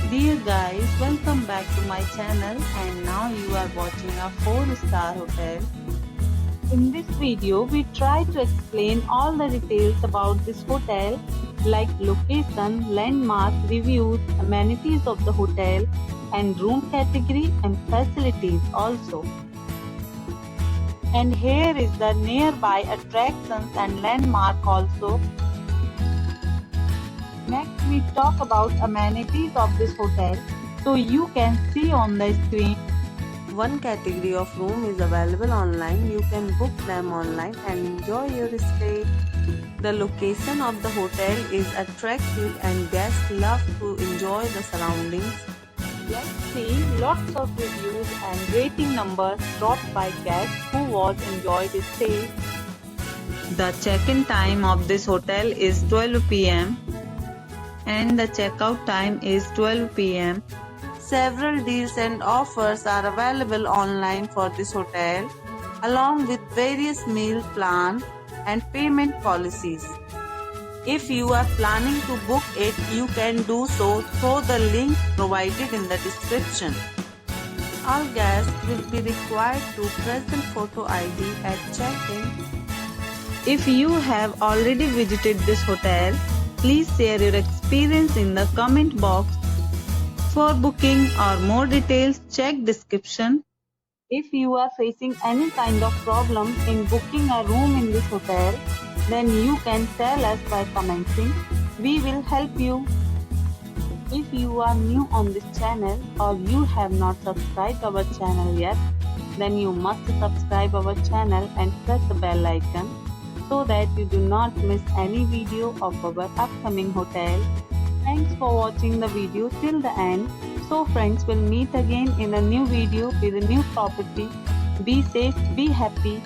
Dear guys, welcome back to my channel and now you are watching a 4-star hotel. In this video, we try to explain all the details about this hotel like location, landmark, reviews, amenities of the hotel and room category and facilities also. And here is the nearby attractions and landmark also. Next we talk about amenities of this hotel. So you can see on the screen. One category of room is available online. You can book them online and enjoy your stay. The location of the hotel is attractive and guests love to enjoy the surroundings. Let's see lots of reviews and rating numbers dropped by guests who was enjoyed the stay. The check-in time of this hotel is 12 p.m. and the checkout time is 12 p.m. Several deals and offers are available online for this hotel, along with various meal plans and payment policies. If you are planning to book it, you can do so through the link provided in the description. All guests will be required to present photo ID at check-in. If you have already visited this hotel, please share your experience in the comment box. For booking or more details, check description. If you are facing any kind of problem in booking a room in this hotel, then you can tell us by commenting. We will help you. If you are new on this channel or you have not subscribed our channel yet, then you must subscribe our channel and press the bell icon so that you do not miss any video of our upcoming hotel. Thanks for watching the video till the end. So friends, will meet again in a new video with a new property. Be safe, be happy.